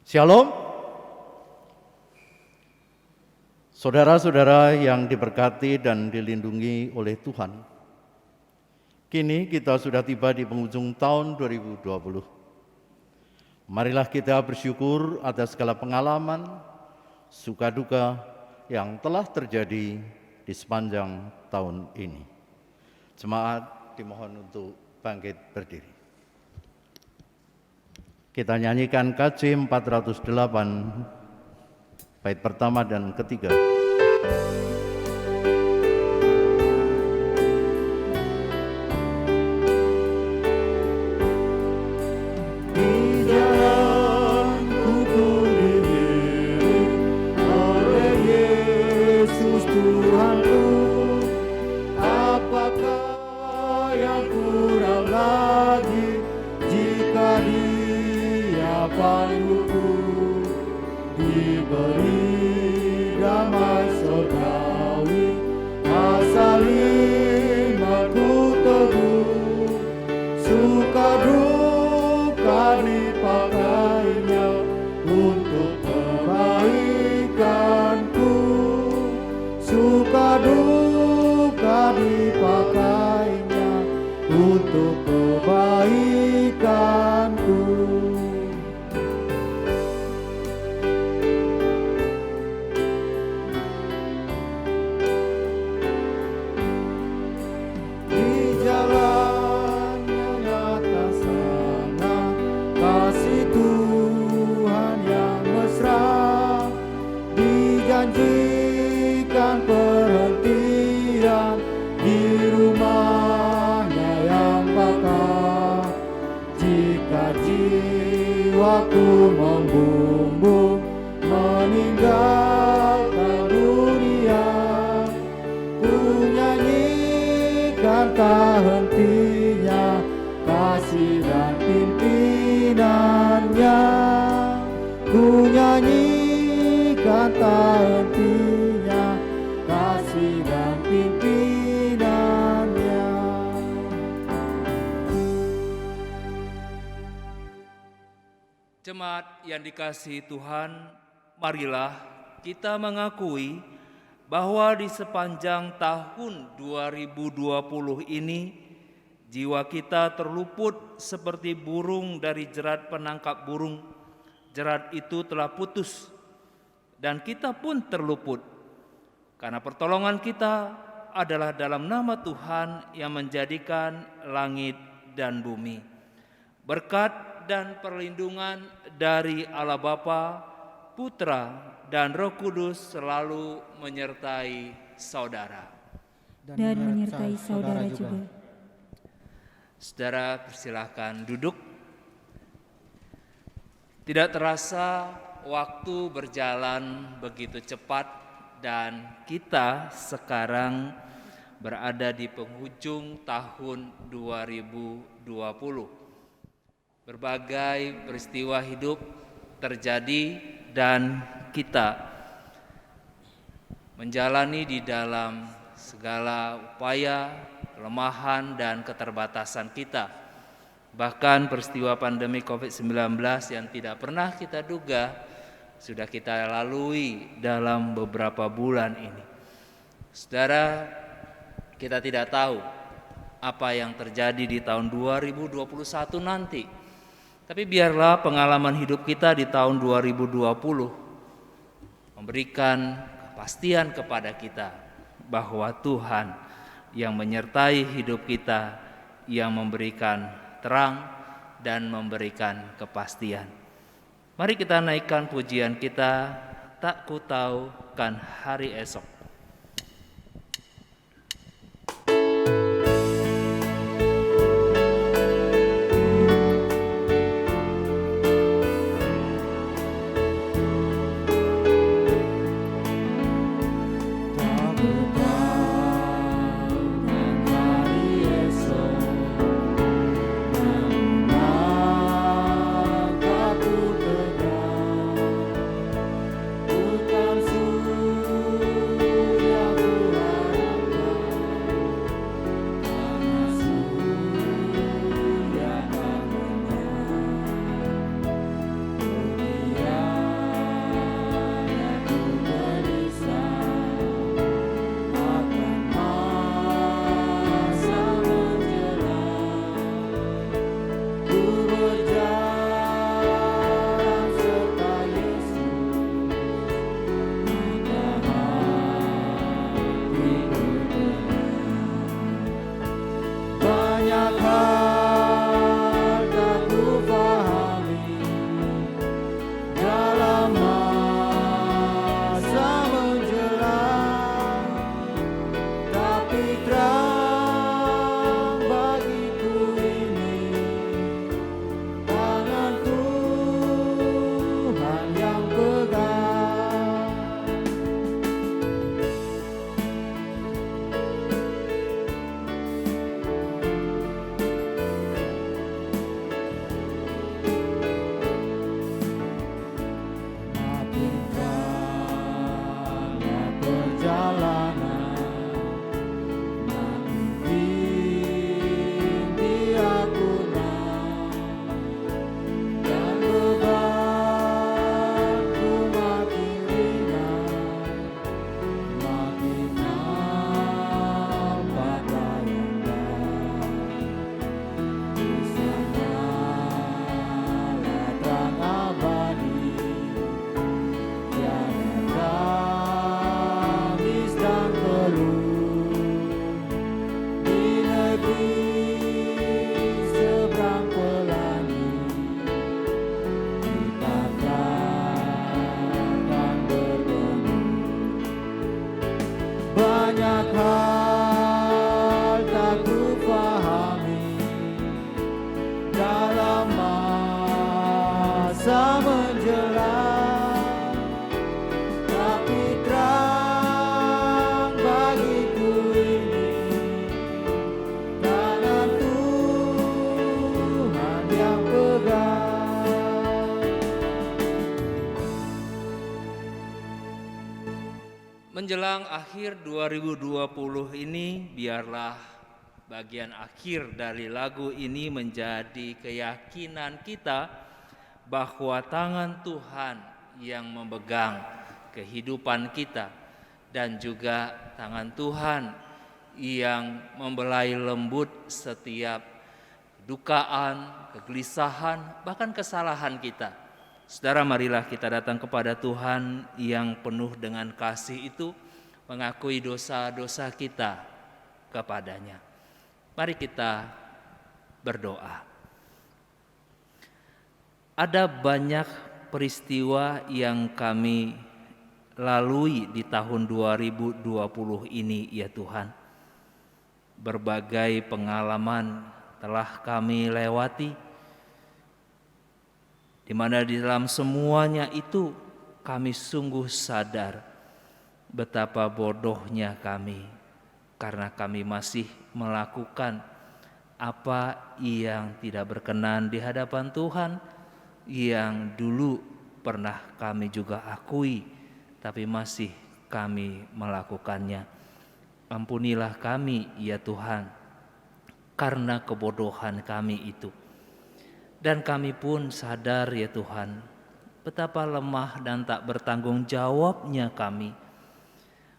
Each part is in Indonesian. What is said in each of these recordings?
Shalom, saudara-saudara yang diberkati dan dilindungi oleh Tuhan. Kini kita sudah tiba di penghujung tahun 2020. Marilah kita bersyukur atas segala pengalaman, suka duka yang telah terjadi di sepanjang tahun ini. Jemaat dimohon untuk bangkit berdiri. Kita nyanyikan KJ 408, bait pertama dan ketiga. Jemaat yang dikasihi Tuhan, marilah kita mengakui bahwa di sepanjang tahun 2020 ini jiwa kita terluput seperti burung dari jerat penangkap burung. Jerat itu telah putus dan kita pun terluput karena pertolongan kita adalah dalam nama Tuhan yang menjadikan langit dan bumi. Berkat dan perlindungan dari Allah Bapa, Putra, dan Roh Kudus selalu menyertai saudara. Dan menyertai saudara juga. Saudara, persilahkan duduk. Tidak terasa waktu berjalan begitu cepat dan kita sekarang berada di penghujung tahun 2020. Berbagai peristiwa hidup terjadi dan kita menjalani di dalam segala upaya, kelemahan dan keterbatasan kita. Bahkan peristiwa pandemi COVID-19 yang tidak pernah kita duga sudah kita lalui dalam beberapa bulan ini. Saudara, kita tidak tahu apa yang terjadi di tahun 2021 nanti. Tapi biarlah pengalaman hidup kita di tahun 2020 memberikan kepastian kepada kita bahwa Tuhan yang menyertai hidup kita, yang memberikan terang dan memberikan kepastian. Mari kita naikkan pujian kita, tak ku tahu kan hari esok. Bukan masa menjelang, tapi terang bagiku ini tangan Tuhan yang pegang. Menjelang akhir 2020 ini, biarlah bagian akhir dari lagu ini menjadi keyakinan kita bahwa tangan Tuhan yang memegang kehidupan kita dan juga tangan Tuhan yang membelai lembut setiap dukaan, kegelisahan, bahkan kesalahan kita. Saudara, marilah kita datang kepada Tuhan yang penuh dengan kasih itu, mengakui dosa-dosa kita kepadanya. Mari kita berdoa. Ada banyak peristiwa yang kami lalui di tahun 2020 ini ya Tuhan. Berbagai pengalaman telah kami lewati, di mana di dalam semuanya itu kami sungguh sadar betapa bodohnya kami karena kami masih melakukan apa yang tidak berkenan di hadapan Tuhan yang dulu pernah kami juga akui, tapi masih kami melakukannya. Ampunilah kami ya Tuhan karena kebodohan kami itu. Dan kami pun sadar ya Tuhan, betapa lemah dan tak bertanggung jawabnya kami.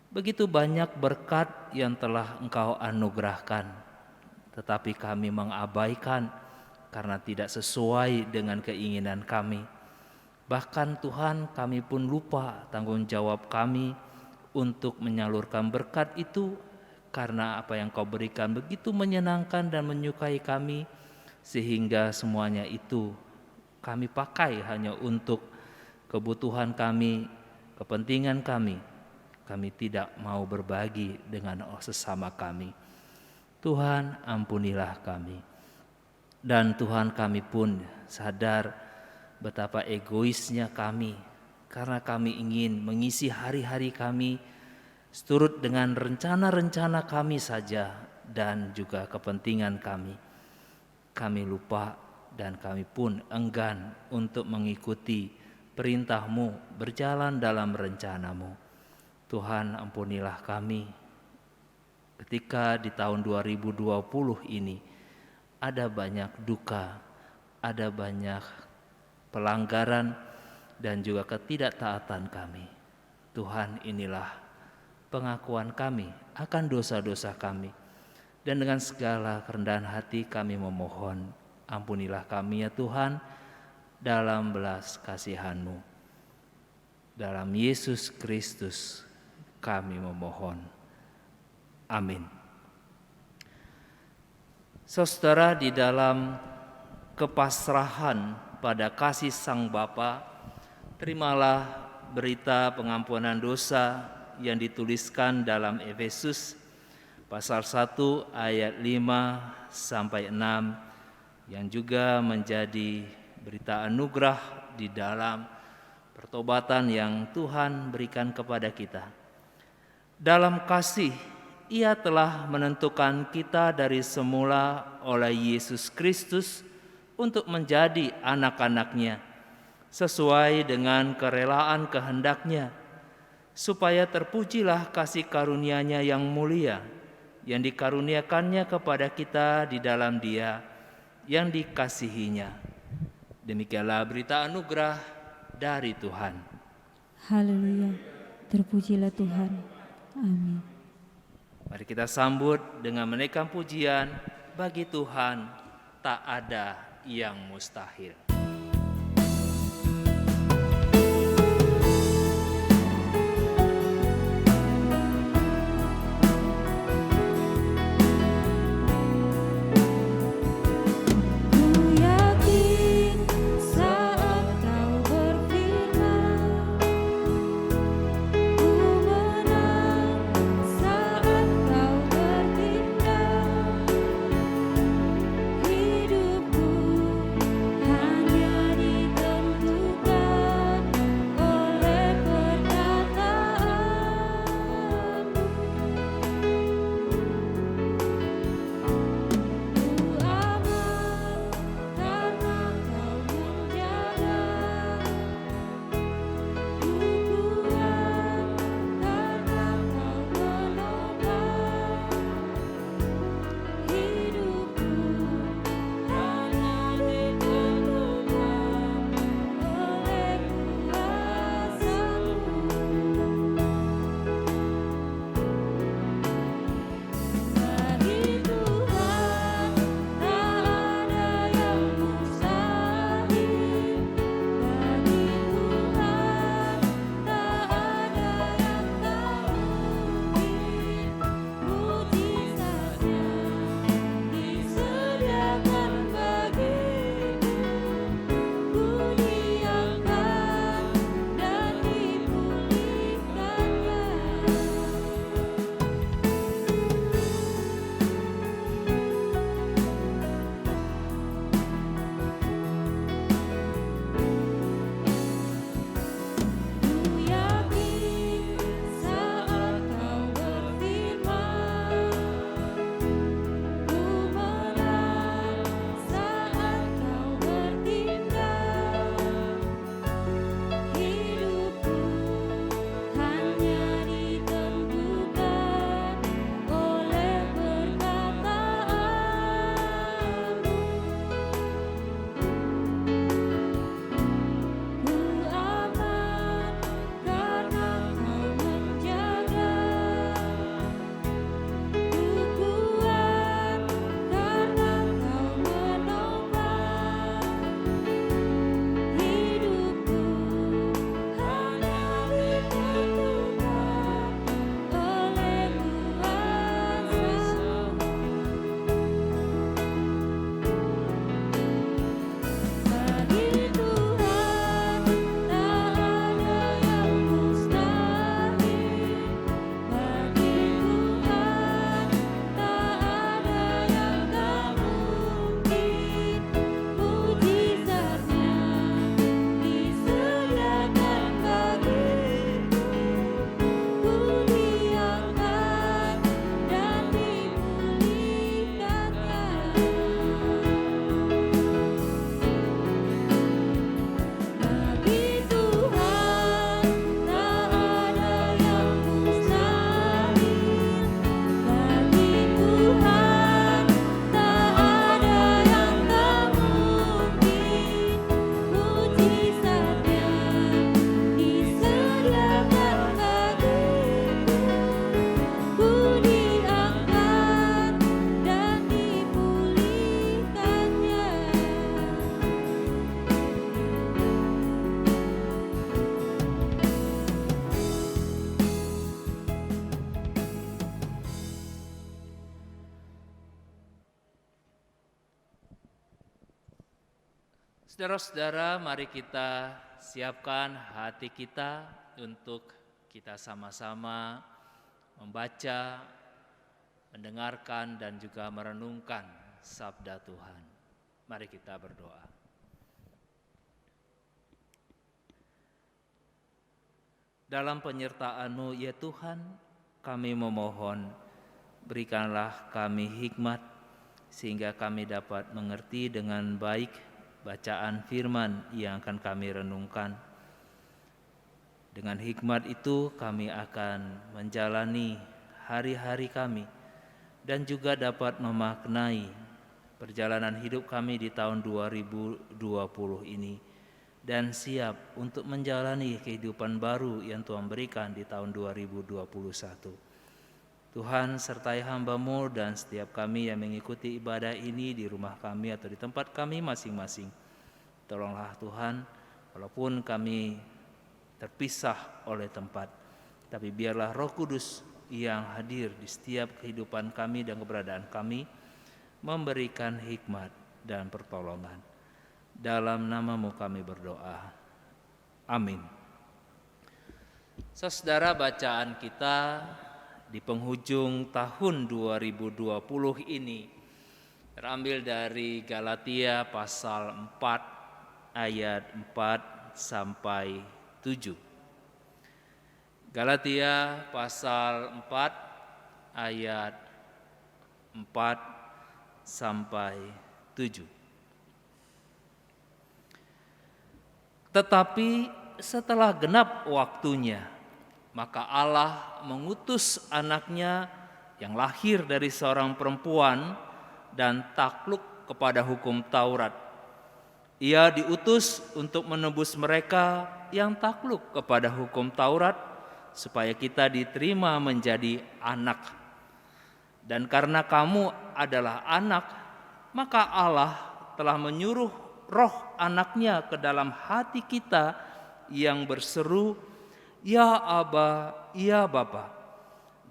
Begitu banyak berkat yang telah Engkau anugerahkan, tetapi kami mengabaikan karena tidak sesuai dengan keinginan kami. Bahkan Tuhan, kami pun lupa tanggung jawab kami untuk menyalurkan berkat itu, karena apa yang Kau berikan begitu menyenangkan dan menyukai kami, sehingga semuanya itu kami pakai hanya untuk kebutuhan kami, kepentingan kami. Kami tidak mau berbagi dengan sesama kami. Tuhan, ampunilah kami. Dan Tuhan, kami pun sadar betapa egoisnya kami, karena kami ingin mengisi hari-hari kami seturut dengan rencana-rencana kami saja dan juga kepentingan kami. Kami lupa dan kami pun enggan untuk mengikuti perintah-Mu, berjalan dalam rencana-Mu. Tuhan, ampunilah kami ketika di tahun 2020 ini ada banyak duka, ada banyak pelanggaran dan juga ketidaktaatan kami. Tuhan, inilah pengakuan kami akan dosa-dosa kami. Dan dengan segala kerendahan hati kami memohon, ampunilah kami ya Tuhan dalam belas kasihan-Mu. Dalam Yesus Kristus kami memohon. Amin. Saudara, di dalam kepasrahan pada kasih Sang Bapa, terimalah berita pengampunan dosa yang dituliskan dalam Efesus pasal 1 ayat 5 sampai 6, yang juga menjadi berita anugerah di dalam pertobatan yang Tuhan berikan kepada kita. Dalam kasih, Ia telah menentukan kita dari semula oleh Yesus Kristus untuk menjadi anak-anak-Nya, sesuai dengan kerelaan kehendak-Nya, supaya terpujilah kasih karunia-Nya yang mulia, yang dikaruniakannya kepada kita di dalam Dia yang dikasihinya. Demikianlah berita anugerah dari Tuhan. Haleluya, terpujilah Tuhan. Amin. Mari kita sambut dengan menaikkan pujian. Bagi Tuhan tak ada yang mustahil. Hidupku Saudara-saudara, mari kita siapkan hati kita untuk kita sama-sama membaca, mendengarkan, dan juga merenungkan sabda Tuhan. Mari kita berdoa. Dalam penyertaan-Mu, ya Tuhan, kami memohon, berikanlah kami hikmat, sehingga kami dapat mengerti dengan baik bacaan firman yang akan kami renungkan. Dengan hikmat itu kami akan menjalani hari-hari kami dan juga dapat memaknai perjalanan hidup kami di tahun 2020 ini dan siap untuk menjalani kehidupan baru yang Tuhan berikan di tahun 2021. Tuhan sertai hamba-Mu dan setiap kami yang mengikuti ibadah ini di rumah kami atau di tempat kami masing-masing. Tolonglah Tuhan, walaupun kami terpisah oleh tempat, tapi biarlah Roh Kudus yang hadir di setiap kehidupan kami dan keberadaan kami memberikan hikmat dan pertolongan. Dalam nama-Mu kami berdoa. Amin. Saudara, bacaan kita di penghujung tahun 2020 ini terambil dari Galatia pasal 4 ayat 4 sampai 7. Galatia pasal 4 ayat 4 sampai 7. Tetapi setelah genap waktunya, maka Allah mengutus anaknya yang lahir dari seorang perempuan dan takluk kepada hukum Taurat. Ia diutus untuk menebus mereka yang takluk kepada hukum Taurat, supaya kita diterima menjadi anak. Dan karena kamu adalah anak, maka Allah telah menyuruh roh anaknya ke dalam hati kita yang berseru, "Ya Aba, ya Bapa."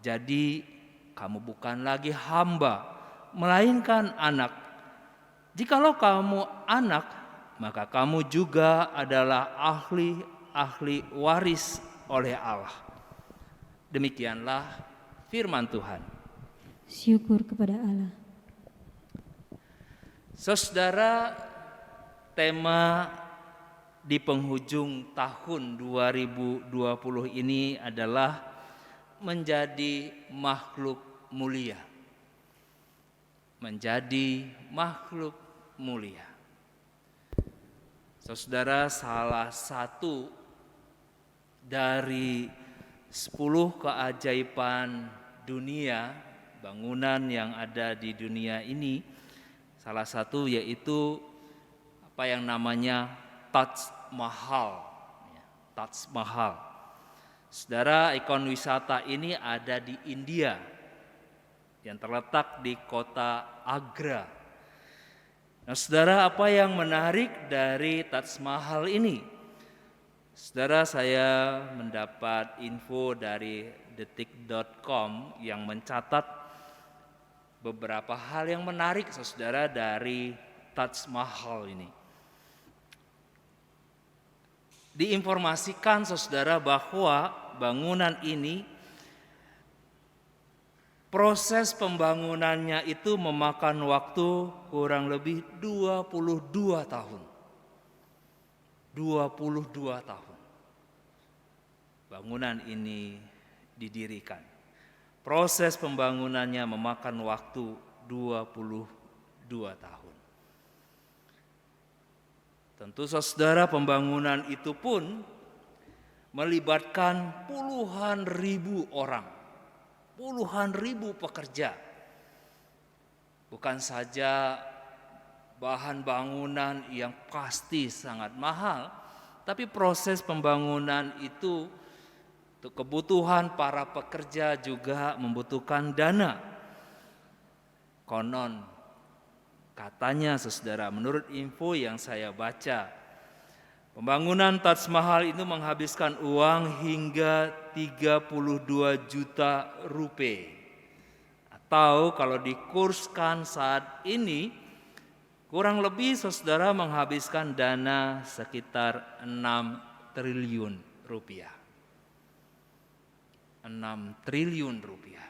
Jadi kamu bukan lagi hamba, melainkan anak. Jikalau kamu anak, maka kamu juga adalah ahli waris oleh Allah. Demikianlah firman Tuhan. Syukur kepada Allah. Saudara, tema di penghujung tahun 2020 ini adalah menjadi makhluk mulia. Menjadi makhluk mulia. Saudara, salah satu dari 10 keajaiban dunia, bangunan yang ada di dunia ini, salah satu yaitu apa yang namanya Taj Mahal. Taj Mahal. Saudara, ikon wisata ini ada di India yang terletak di kota Agra. Nah, saudara, apa yang menarik dari Taj Mahal ini? Saudara, saya mendapat info dari detik.com yang mencatat beberapa hal yang menarik, saudara, dari Taj Mahal ini. Diinformasikan, saudara, bahwa bangunan ini proses pembangunannya itu memakan waktu kurang lebih 22 tahun. 22 tahun. Bangunan ini didirikan. Proses pembangunannya memakan waktu 22 tahun. Tentu saudara, pembangunan itu pun melibatkan puluhan ribu orang, puluhan ribu pekerja. Bukan saja bahan bangunan yang pasti sangat mahal, tapi proses pembangunan itu untuk kebutuhan para pekerja juga membutuhkan dana. Konon katanya, saudara, menurut info yang saya baca, pembangunan Taj Mahal itu menghabiskan uang hingga 32 juta rupiah. Atau kalau dikurskan saat ini kurang lebih saudara menghabiskan dana sekitar 6 triliun rupiah. 6 triliun rupiah.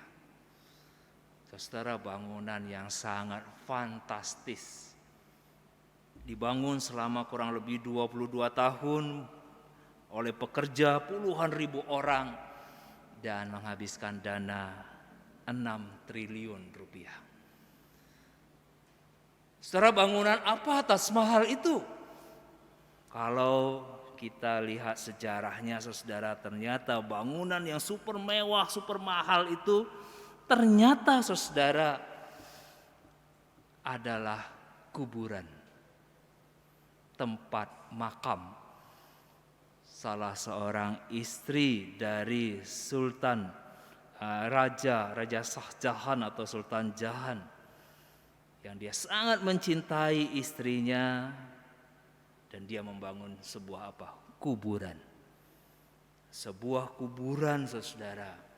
Saudara, bangunan yang sangat fantastis. Dibangun selama kurang lebih 22 tahun oleh pekerja puluhan ribu orang dan menghabiskan dana 6 triliun rupiah. Saudara, bangunan apa Taj Mahal itu? Kalau kita lihat sejarahnya saudara, ternyata bangunan yang super mewah, super mahal itu ternyata saudara adalah kuburan, tempat makam salah seorang istri dari Sultan Raja Shah Jahan atau Sultan Jahan, yang dia sangat mencintai istrinya dan dia membangun sebuah apa? Kuburan. Sebuah kuburan saudara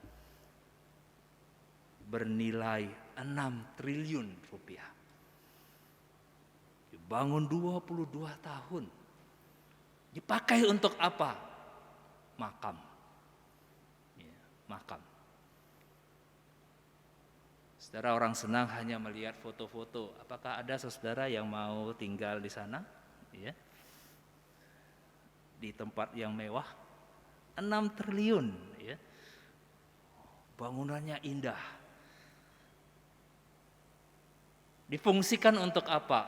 bernilai 6 triliun rupiah. Dibangun 22 tahun. Dipakai untuk apa? Makam. Ya, makam. Saudara, orang senang hanya melihat foto-foto. Apakah ada saudara yang mau tinggal di sana? Ya. Di tempat yang mewah. 6 triliun. Ya. Bangunannya indah. Difungsikan untuk apa?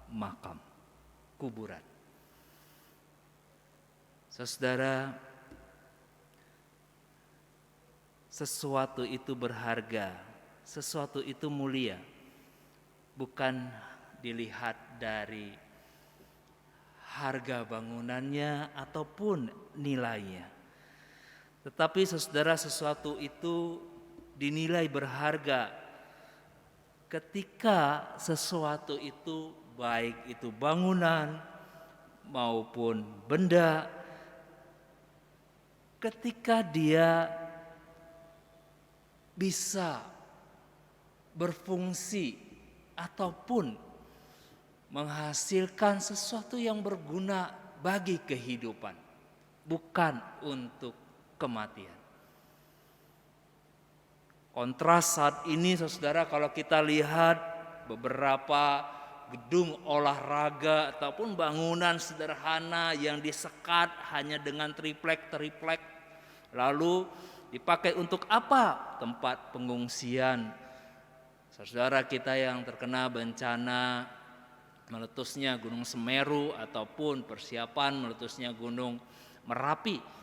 Makam. Kuburan. Saudara, sesuatu itu berharga, sesuatu itu mulia, bukan dilihat dari harga bangunannya ataupun nilainya. Tetapi saudara, sesuatu itu dinilai berharga ketika sesuatu itu, baik itu bangunan maupun benda, ketika dia bisa berfungsi ataupun menghasilkan sesuatu yang berguna bagi kehidupan, bukan untuk kematian. Kontras saat ini saudara, kalau kita lihat beberapa gedung olahraga ataupun bangunan sederhana yang disekat hanya dengan triplek, lalu dipakai untuk apa? Tempat pengungsian. Saudara kita yang terkena bencana meletusnya Gunung Semeru ataupun persiapan meletusnya Gunung Merapi.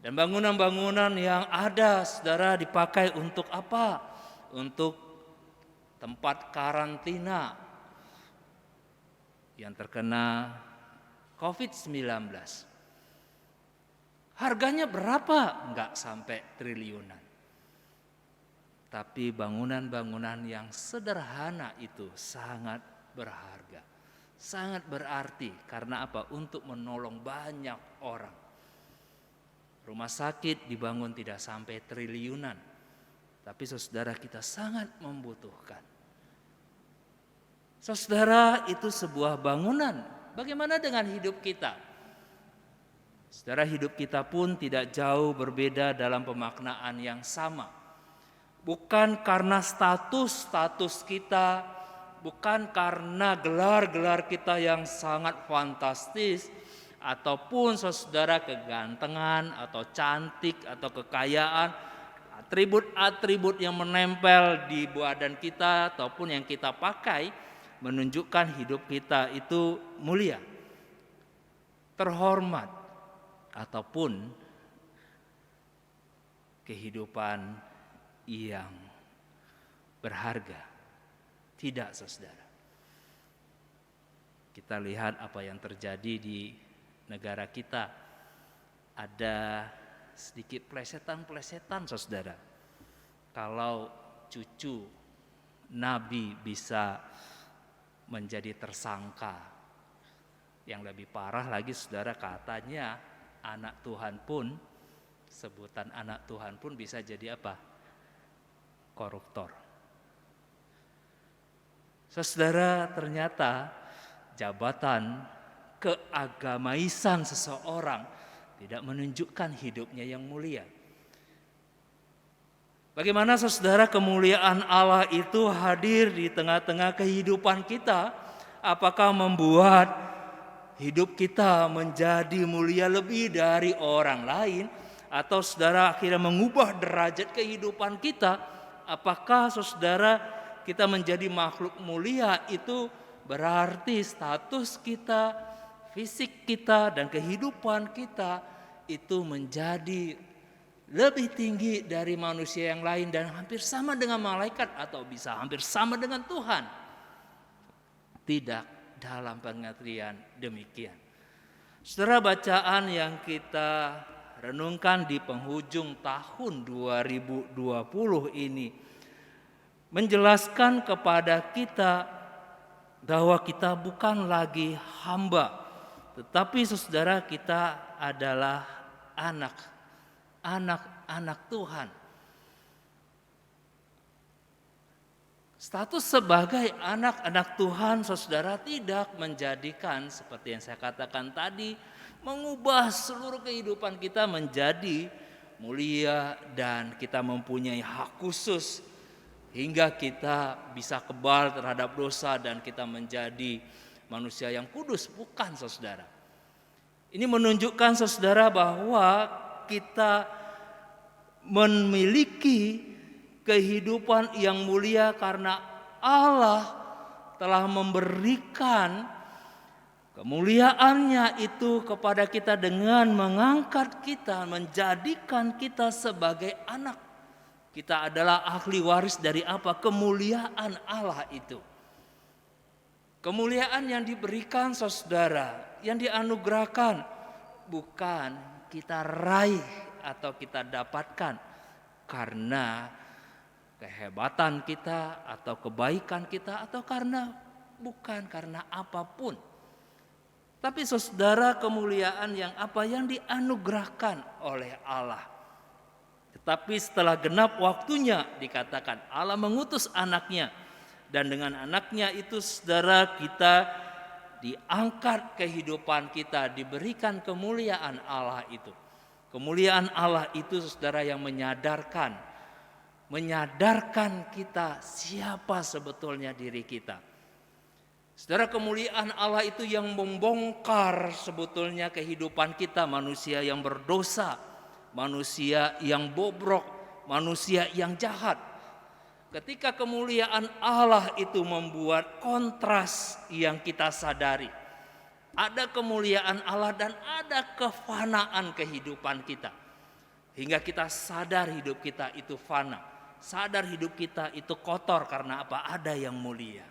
Dan bangunan-bangunan yang ada saudara dipakai untuk apa? Untuk tempat karantina yang terkena COVID-19. Harganya berapa? Enggak sampai triliunan. Tapi bangunan-bangunan yang sederhana itu sangat berharga, sangat berarti. Karena apa? Untuk menolong banyak orang. Rumah sakit dibangun tidak sampai triliunan, tapi saudara kita sangat membutuhkan. Saudara, itu sebuah bangunan. Bagaimana dengan hidup kita? Saudara, hidup kita pun tidak jauh berbeda dalam pemaknaan yang sama. Bukan karena status kita, bukan karena gelar-gelar kita yang sangat fantastis, ataupun saudara kegantengan atau cantik atau kekayaan, atribut-atribut yang menempel di badan kita ataupun yang kita pakai menunjukkan hidup kita itu mulia, terhormat, ataupun kehidupan yang berharga. Tidak, saudara. Kita lihat apa yang terjadi di negara kita. Ada sedikit plesetan-plesetan, saudara. Kalau cucu Nabi bisa menjadi tersangka. Yang lebih parah lagi, saudara, katanya anak Tuhan pun, sebutan anak Tuhan pun bisa jadi apa? Koruptor. Saudara, ternyata jabatan keagamaisan seseorang tidak menunjukkan hidupnya yang mulia. Bagaimana saudara kemuliaan Allah itu hadir di tengah-tengah kehidupan kita? Apakah membuat hidup kita menjadi mulia lebih dari orang lain? Atau saudara akhirnya mengubah derajat kehidupan kita? Apakah saudara kita menjadi makhluk mulia itu berarti status kita, fisik kita, dan kehidupan kita itu menjadi lebih tinggi dari manusia yang lain dan hampir sama dengan malaikat atau bisa hampir sama dengan Tuhan? Tidak, dalam pengertian demikian. Saudara, bacaan yang kita renungkan di penghujung tahun 2020 ini menjelaskan kepada kita bahwa kita bukan lagi hamba, tetapi saudara kita adalah anak-anak Tuhan. Status sebagai anak-anak Tuhan, saudara, tidak menjadikan seperti yang saya katakan tadi, mengubah seluruh kehidupan kita menjadi mulia dan kita mempunyai hak khusus hingga kita bisa kebal terhadap dosa dan kita menjadi manusia yang kudus. Bukan, saudara. Ini menunjukkan, saudara, bahwa kita memiliki kehidupan yang mulia karena Allah telah memberikan kemuliaannya itu kepada kita dengan mengangkat kita, menjadikan kita sebagai anak. Kita adalah ahli waris dari apa? Kemuliaan Allah itu. Kemuliaan yang diberikan, saudara, yang dianugerahkan bukan kita raih atau kita dapatkan karena kehebatan kita atau kebaikan kita atau bukan karena apapun. Tapi saudara, kemuliaan yang apa? Yang dianugerahkan oleh Allah. Tetapi setelah genap waktunya dikatakan Allah mengutus anaknya. Dan dengan anaknya itu, saudara, kita diangkat kehidupan kita, diberikan kemuliaan Allah itu. Kemuliaan Allah itu, saudara, yang menyadarkan kita siapa sebetulnya diri kita. Saudara, kemuliaan Allah itu yang membongkar sebetulnya kehidupan kita, manusia yang berdosa, manusia yang bobrok, manusia yang jahat. Ketika kemuliaan Allah itu membuat kontras yang kita sadari. Ada kemuliaan Allah dan ada kefanaan kehidupan kita. Hingga kita sadar hidup kita itu fana. Sadar hidup kita itu kotor karena apa? Ada yang mulia.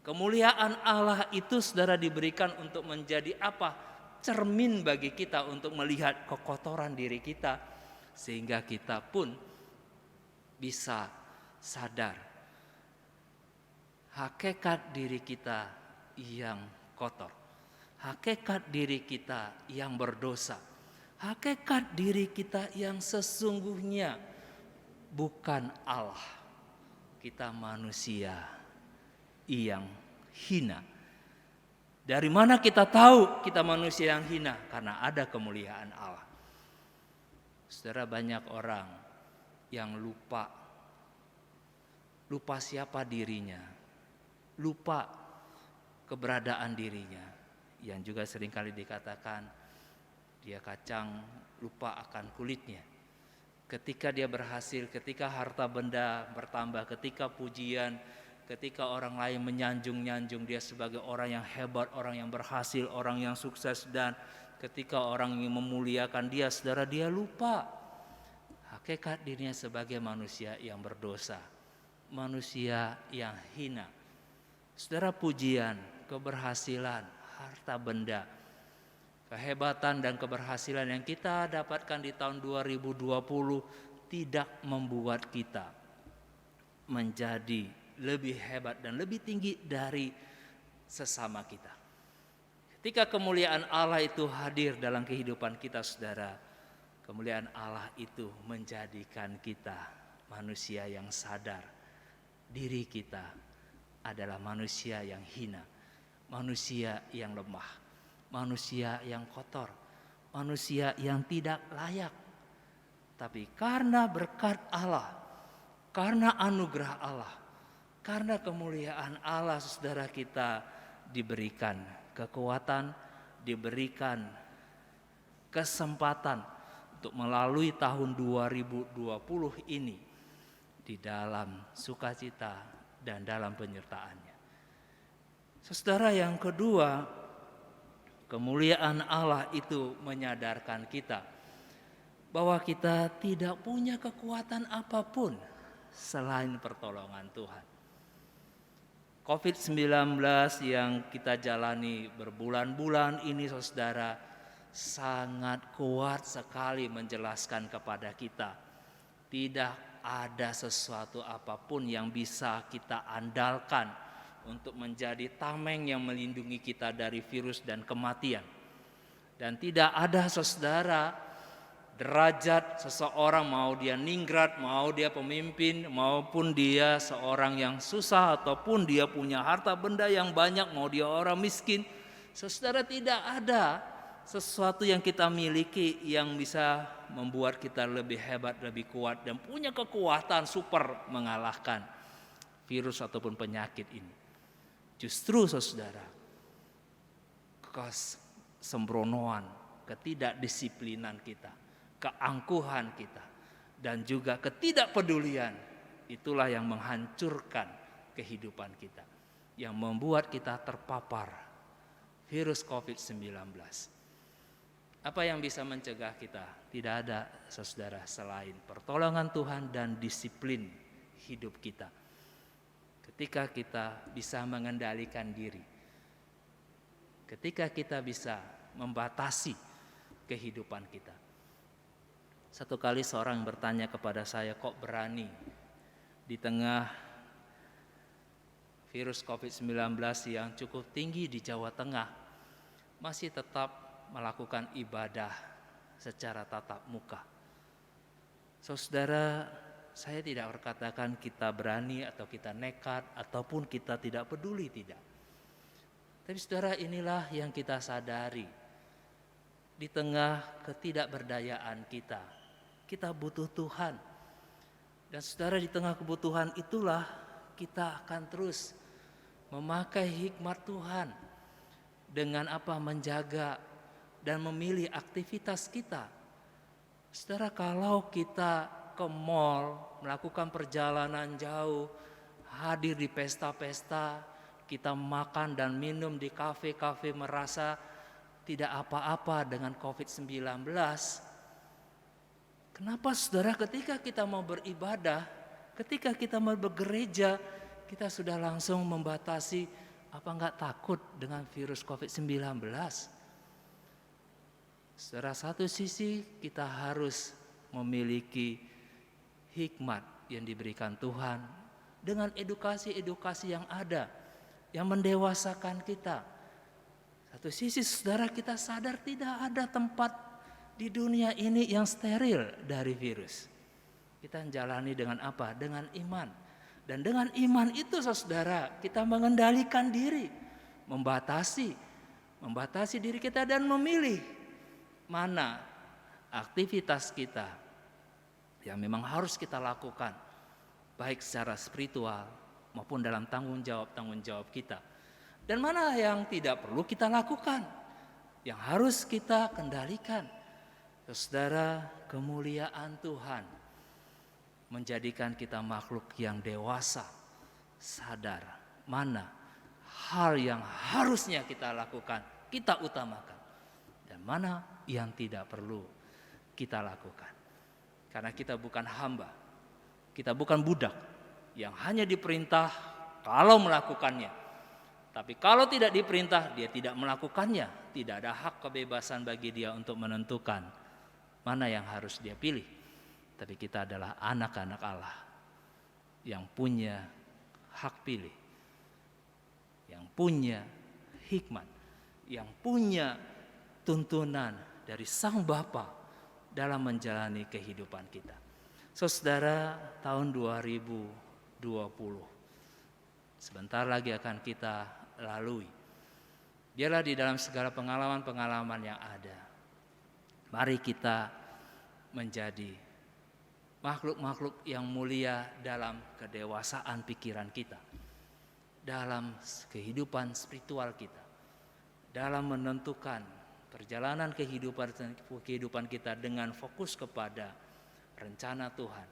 Kemuliaan Allah itu, saudara, diberikan untuk menjadi apa? Cermin bagi kita untuk melihat kekotoran diri kita. Sehingga kita pun bisa sadar hakikat diri kita yang kotor, hakikat diri kita yang berdosa, hakikat diri kita yang sesungguhnya bukan Allah. Kita manusia yang hina. Dari mana kita tahu kita manusia yang hina? Karena ada kemuliaan Allah. Saudara, banyak orang yang lupa siapa dirinya, lupa keberadaan dirinya, yang juga seringkali dikatakan dia kacang, lupa akan kulitnya. Ketika dia berhasil, ketika harta benda bertambah, ketika pujian, ketika orang lain menyanjung-nyanjung dia sebagai orang yang hebat, orang yang berhasil, orang yang sukses, dan ketika orang yang memuliakan dia, saudara, dia lupa hakikat dirinya sebagai manusia yang berdosa, manusia yang hina. Saudara, pujian, keberhasilan, harta benda, kehebatan dan keberhasilan yang kita dapatkan di tahun 2020 tidak membuat kita menjadi lebih hebat dan lebih tinggi dari sesama kita. Ketika kemuliaan Allah itu hadir dalam kehidupan kita, saudara, kemuliaan Allah itu menjadikan kita manusia yang sadar diri kita adalah manusia yang hina, manusia yang lemah, manusia yang kotor, manusia yang tidak layak. Tapi karena berkat Allah, karena anugerah Allah, karena kemuliaan Allah, saudara, kita diberikan kekuatan, diberikan kesempatan untuk melalui tahun 2020 ini di dalam sukacita dan dalam penyertaannya. Saudara, yang kedua, kemuliaan Allah itu menyadarkan kita bahwa kita tidak punya kekuatan apapun selain pertolongan Tuhan. COVID-19 yang kita jalani berbulan-bulan ini, saudara, sangat kuat sekali menjelaskan kepada kita, tidak ada sesuatu apapun yang bisa kita andalkan untuk menjadi tameng yang melindungi kita dari virus dan kematian. Dan tidak ada, saudara, derajat seseorang, mau dia ningrat, mau dia pemimpin, maupun dia seorang yang susah, ataupun dia punya harta benda yang banyak, mau dia orang miskin. Saudara, tidak ada sesuatu yang kita miliki yang bisa membuat kita lebih hebat, lebih kuat, dan punya kekuatan super mengalahkan virus ataupun penyakit ini. Justru, saudara, kesembronoan, ketidakdisiplinan kita, keangkuhan kita, dan juga ketidakpedulian, itulah yang menghancurkan kehidupan kita, yang membuat kita terpapar virus COVID-19. Apa yang bisa mencegah kita? Tidak ada, saudara, selain pertolongan Tuhan dan disiplin hidup kita. Ketika kita bisa mengendalikan diri, ketika kita bisa membatasi kehidupan kita. Satu kali seorang bertanya kepada saya, kok berani di tengah virus COVID-19 yang cukup tinggi di Jawa Tengah masih tetap melakukan ibadah secara tatap muka. Saudara, saya tidak berkatakan kita berani atau kita nekat ataupun kita tidak peduli, tidak. Tapi saudara, inilah yang kita sadari. Di tengah ketidakberdayaan kita, kita butuh Tuhan. Dan saudara, di tengah kebutuhan itulah kita akan terus memakai hikmat Tuhan. Dengan apa? Menjaga dan memilih aktivitas kita. Saudara, kalau kita ke mall, melakukan perjalanan jauh, hadir di pesta-pesta, kita makan dan minum di kafe-kafe, merasa tidak apa-apa dengan COVID-19. Kenapa, saudara, ketika kita mau beribadah, ketika kita mau bergereja, kita sudah langsung membatasi, apa enggak takut dengan virus COVID-19? Secara satu sisi kita harus memiliki hikmat yang diberikan Tuhan dengan edukasi-edukasi yang ada, yang mendewasakan kita. Satu sisi, saudara, kita sadar tidak ada tempat di dunia ini yang steril dari virus. Kita menjalani dengan apa? Dengan iman. Dan dengan iman itu, saudara, kita mengendalikan diri, membatasi diri kita dan memilih mana aktivitas kita yang memang harus kita lakukan, baik secara spiritual maupun dalam tanggung jawab kita. Dan mana yang tidak perlu kita lakukan, yang harus kita kendalikan. Saudara, kemuliaan Tuhan menjadikan kita makhluk yang dewasa, sadar mana hal yang harusnya kita lakukan, kita utamakan, dan mana yang tidak perlu kita lakukan. Karena kita bukan hamba, kita bukan budak yang hanya diperintah kalau melakukannya. Tapi kalau tidak diperintah, dia tidak melakukannya. Tidak ada hak kebebasan bagi dia untuk menentukan mana yang harus dia pilih. Tapi kita adalah anak-anak Allah yang punya hak pilih, yang punya hikmat, yang punya tuntunan dari Sang Bapa dalam menjalani kehidupan kita. Saudara, tahun 2020 sebentar lagi akan kita lalui. Biarlah di dalam segala pengalaman-pengalaman yang ada, mari kita menjadi makhluk-makhluk yang mulia dalam kedewasaan pikiran kita, dalam kehidupan spiritual kita, dalam menentukan perjalanan kehidupan kita dengan fokus kepada rencana Tuhan,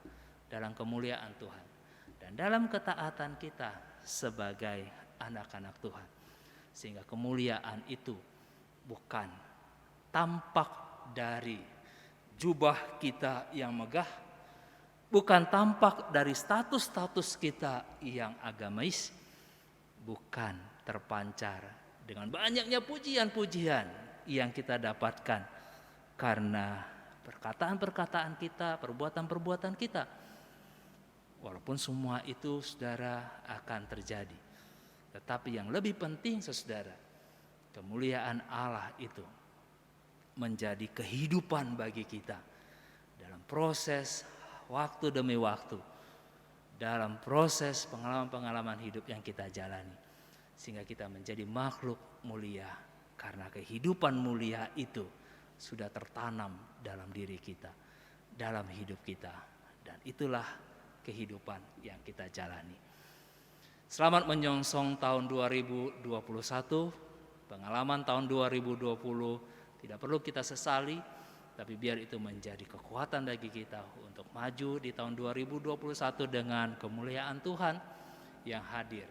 dalam kemuliaan Tuhan, dan dalam ketaatan kita sebagai anak-anak Tuhan. Sehingga kemuliaan itu bukan tampak dari jubah kita yang megah, bukan tampak dari status-status kita yang agamais, bukan terpancar dengan banyaknya pujian-pujian yang kita dapatkan karena perkataan-perkataan kita, perbuatan-perbuatan kita. Walaupun semua itu saudara akan terjadi, tetapi yang lebih penting saudara, kemuliaan Allah itu menjadi kehidupan bagi kita dalam proses waktu demi waktu, dalam proses pengalaman-pengalaman hidup yang kita jalani, sehingga kita menjadi makhluk mulia karena kehidupan mulia itu sudah tertanam dalam diri kita, dalam hidup kita, dan itulah kehidupan yang kita jalani. Selamat menyongsong tahun 2021, pengalaman tahun 2020 tidak perlu kita sesali, tapi biar itu menjadi kekuatan bagi kita untuk maju di tahun 2021 dengan kemuliaan Tuhan yang hadir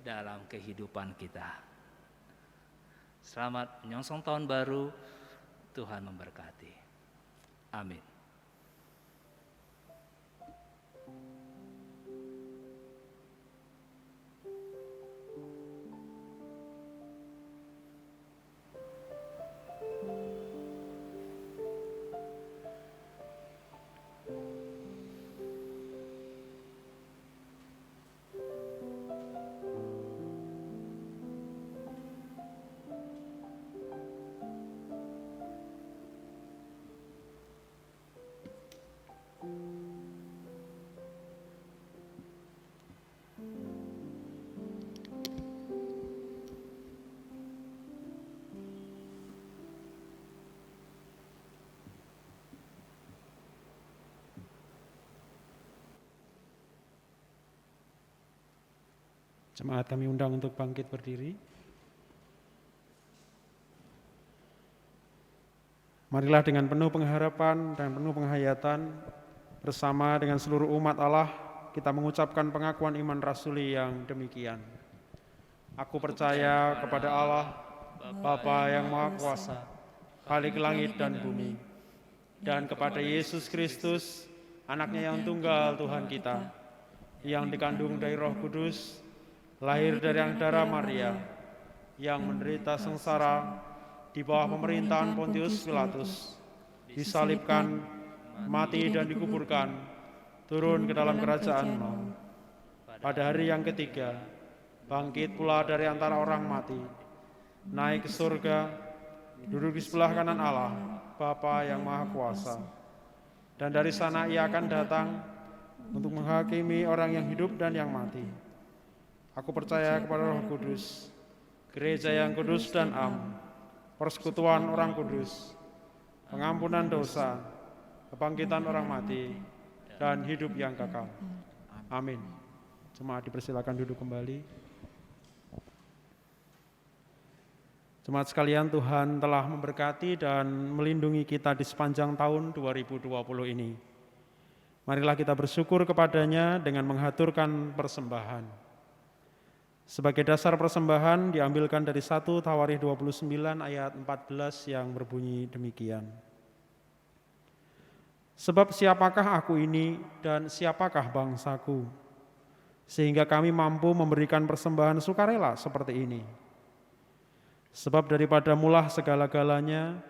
dalam kehidupan kita. Selamat menyongsong tahun baru, Tuhan memberkati. Amin. Jemaat kami undang untuk bangkit berdiri. Marilah dengan penuh pengharapan dan penuh penghayatan bersama dengan seluruh umat Allah kita mengucapkan pengakuan iman rasuli yang demikian. Aku percaya kepada Allah, Bapa yang Maha Kuasa, Khalik langit dan bumi, dan kepada Yesus Kristus, anaknya yang tunggal Tuhan kita, yang dikandung dari Roh Kudus, lahir dari darah Maria, yang menderita sengsara di bawah pemerintahan Pontius Pilatus, disalibkan, mati dan dikuburkan, turun ke dalam kerajaan maut. Pada hari yang ketiga, bangkit pula dari antara orang mati, naik ke surga, duduk di sebelah kanan Allah, Bapa yang Maha Kuasa. Dan dari sana ia akan datang untuk menghakimi orang yang hidup dan yang mati. Aku percaya kepada Roh Kudus, gereja yang kudus dan am, persekutuan orang kudus, pengampunan dosa, kebangkitan orang mati, dan hidup yang kekal. Amin. Jemaat dipersilakan duduk kembali. Jemaat sekalian, Tuhan telah memberkati dan melindungi kita di sepanjang tahun 2020 ini. Marilah kita bersyukur kepadanya dengan menghaturkan persembahan. Sebagai dasar persembahan diambilkan dari 1 Tawarikh 29 ayat 14 yang berbunyi demikian. Sebab siapakah aku ini dan siapakah bangsaku, sehingga kami mampu memberikan persembahan sukarela seperti ini. Sebab daripada mulah segala-galanya,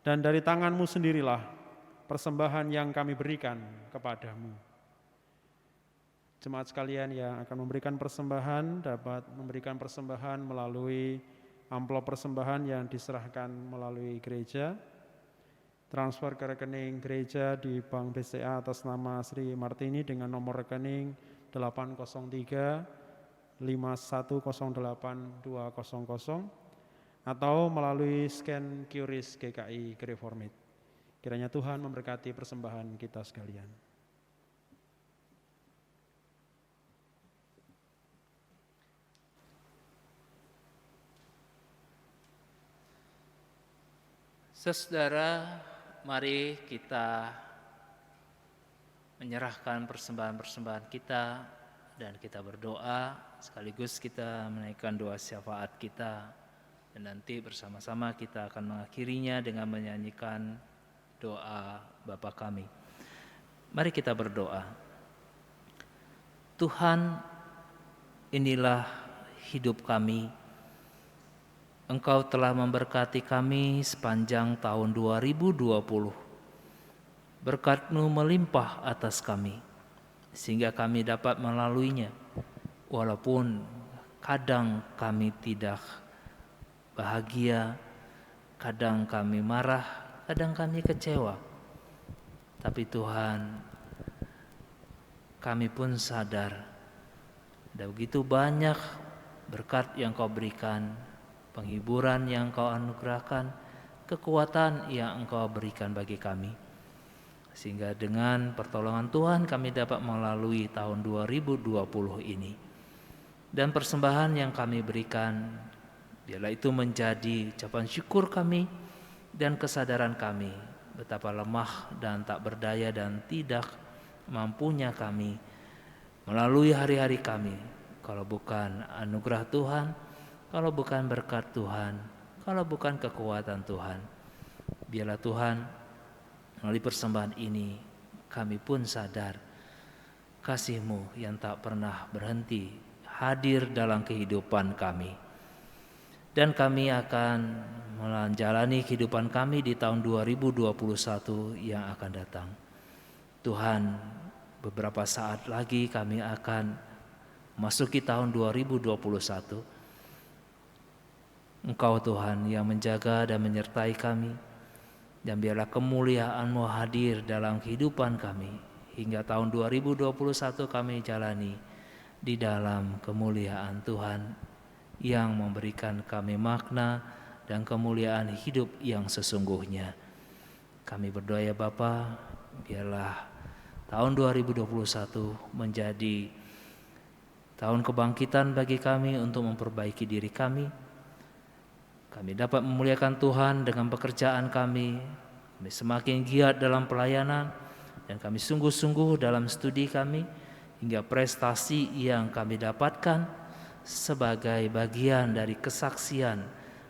dan dari tanganmu sendirilah persembahan yang kami berikan kepadamu. Jemaat sekalian yang akan memberikan persembahan dapat memberikan persembahan melalui amplop persembahan yang diserahkan melalui gereja, transfer ke rekening gereja di Bank BCA atas nama Sri Martini dengan nomor rekening 803 5108200 atau melalui scan QRIS GKI Gereformit. Kiranya Tuhan memberkati persembahan kita sekalian. Saudara, mari kita menyerahkan persembahan-persembahan kita dan kita berdoa, sekaligus kita menaikkan doa syafaat kita, dan nanti bersama-sama kita akan mengakhirinya dengan menyanyikan doa Bapa Kami. Mari kita berdoa. Tuhan, inilah hidup kami. Engkau telah memberkati kami sepanjang tahun 2020. Berkat-Mu melimpah atas kami, sehingga kami dapat melaluinya. Walaupun kadang kami tidak bahagia, kadang kami marah, kadang kami kecewa. Tapi Tuhan, kami pun sadar ada begitu banyak berkat yang Kau berikan, penghiburan yang Kau anugerahkan, kekuatan yang Engkau berikan bagi kami. Sehingga dengan pertolongan Tuhan kami dapat melalui tahun 2020 ini. Dan persembahan yang kami berikan, biarlah itu menjadi ucapan syukur kami dan kesadaran kami betapa lemah dan tak berdaya dan tidak mampunya kami melalui hari-hari kami kalau bukan anugerah Tuhan, kalau bukan berkat Tuhan, kalau bukan kekuatan Tuhan. Biarlah Tuhan, melalui persembahan ini kami pun sadar kasih-Mu yang tak pernah berhenti hadir dalam kehidupan kami. Dan kami akan menjalani kehidupan kami di tahun 2021 yang akan datang. Tuhan, beberapa saat lagi kami akan masuki tahun 2021. Engkau Tuhan yang menjaga dan menyertai kami, dan biarlah kemuliaan-Mu hadir dalam kehidupan kami hingga tahun 2021 kami jalani di dalam kemuliaan Tuhan yang memberikan kami makna dan kemuliaan hidup yang sesungguhnya. Kami berdoa ya Bapa, biarlah tahun 2021 menjadi tahun kebangkitan bagi kami untuk memperbaiki diri kami. Kami dapat memuliakan Tuhan dengan pekerjaan kami. Kami semakin giat dalam pelayanan, dan kami sungguh-sungguh dalam studi kami, hingga prestasi yang kami dapatkan sebagai bagian dari kesaksian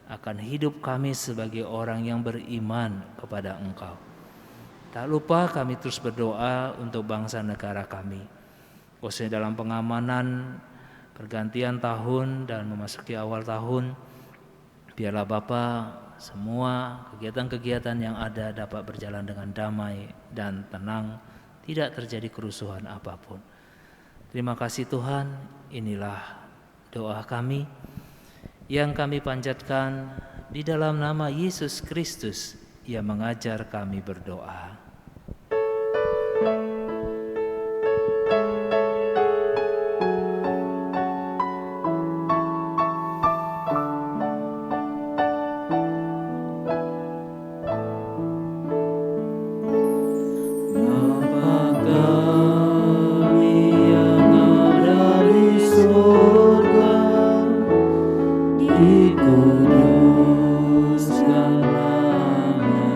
akan hidup kami sebagai orang yang beriman kepada Engkau. Tak lupa kami terus berdoa untuk bangsa negara kami, khususnya dalam pengamanan pergantian tahun dan memasuki awal tahun. Biarlah Bapa, semua kegiatan-kegiatan yang ada dapat berjalan dengan damai dan tenang, tidak terjadi kerusuhan apapun. Terima kasih Tuhan, inilah doa kami yang kami panjatkan di dalam nama Yesus Kristus yang mengajar kami berdoa. Dikuduskan nama-Mu.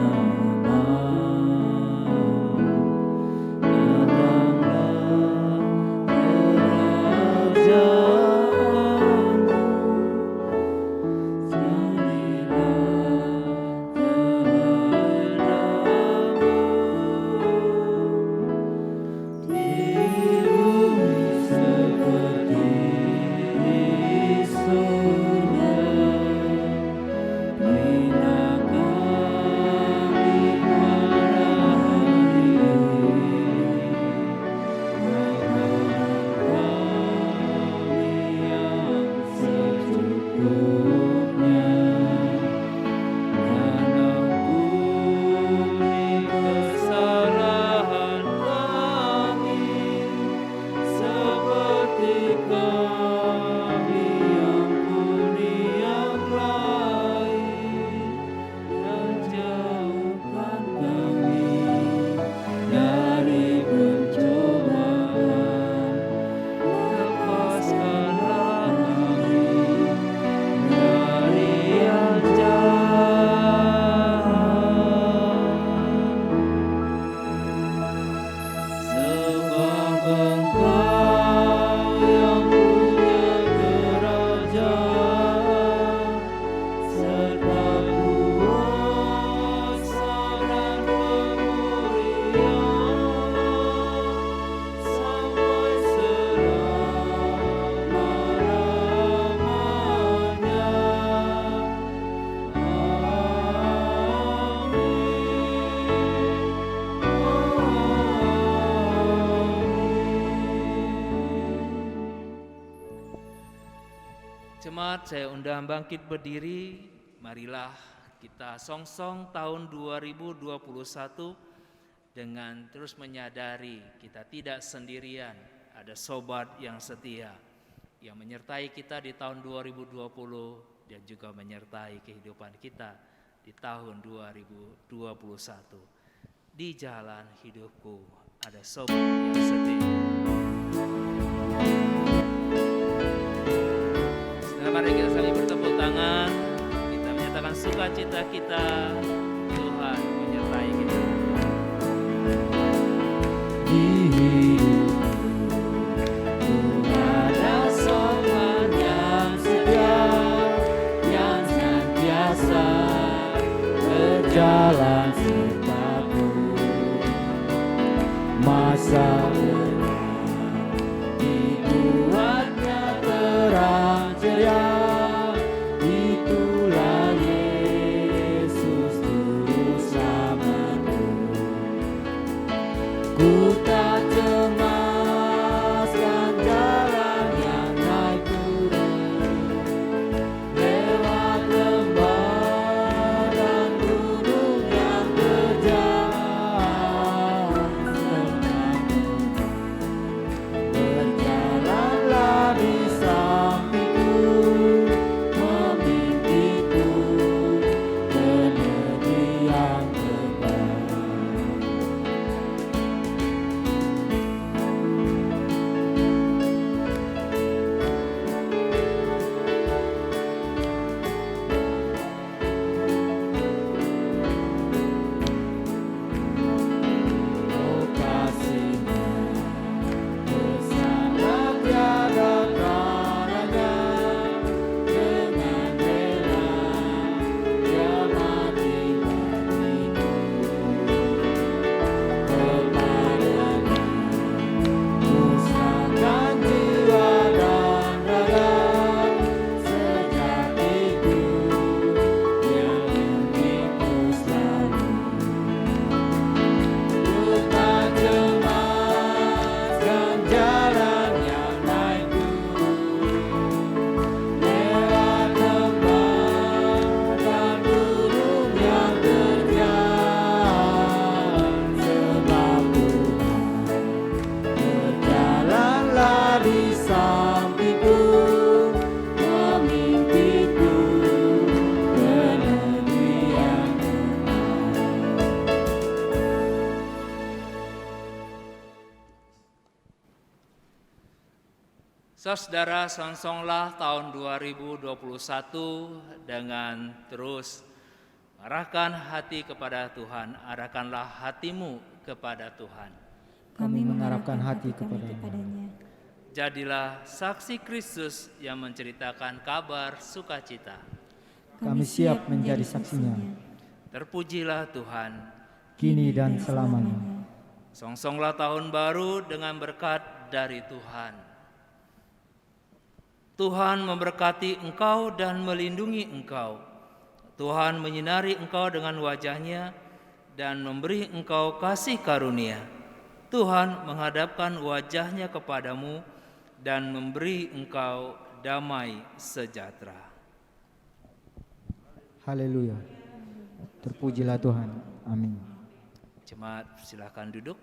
jemaat saya undang bangkit berdiri. Marilah kita song-song tahun 2021 dengan terus menyadari kita tidak sendirian. Ada sobat yang setia yang menyertai kita di tahun 2020 dan juga menyertai kehidupan kita di tahun 2021. Di jalan hidupku ada sobat yang setia. Mari kita saling bertepuk tangan. Kita menyatakan sukacita kita. Tuhan menyertai kita. Di hidupku ada sobat yang setia, yang senantiasa berjalan sertaku. Masa depan dibuatnya terang ceria. Itulah Yesus juru selamatku. Ku tak cemaskan jalan yang naik turun, lewat lembah dan gunung yang terjal. Sertaku berjalanlah di sampingku, memimpiku ke negeri yang terbaik. Oh kasihnya bersama tiada taranya, dengan rela Dia mati bagiku. Kepadanya kusahkan jiwa dan raga, sejatiku yang milikku selalu. Ku tak cemaskan jalan yang naik turun, lewat lembah dan gunung yang terjal. Sebab Tuhan berjalanlah di sampingku, memimpiku ke negeri yang Saudara, songsonglah tahun 2021 dengan terus arahkan hati kepada Tuhan. Arahkanlah hatimu kepada Tuhan. Kami mengarahkan hati kepadanya. Jadilah saksi Kristus yang menceritakan kabar sukacita. Kami siap menjadi saksinya, Terpujilah Tuhan. kini dan selamanya. Songsonglah tahun baru dengan berkat dari Tuhan. Tuhan memberkati engkau dan melindungi engkau. Tuhan menyinari engkau dengan wajah-Nya dan memberi engkau kasih karunia. Tuhan menghadapkan wajah-Nya kepadamu dan memberi engkau damai sejahtera. Haleluya. Terpujilah Tuhan. Amin. Jemaat, silakan duduk.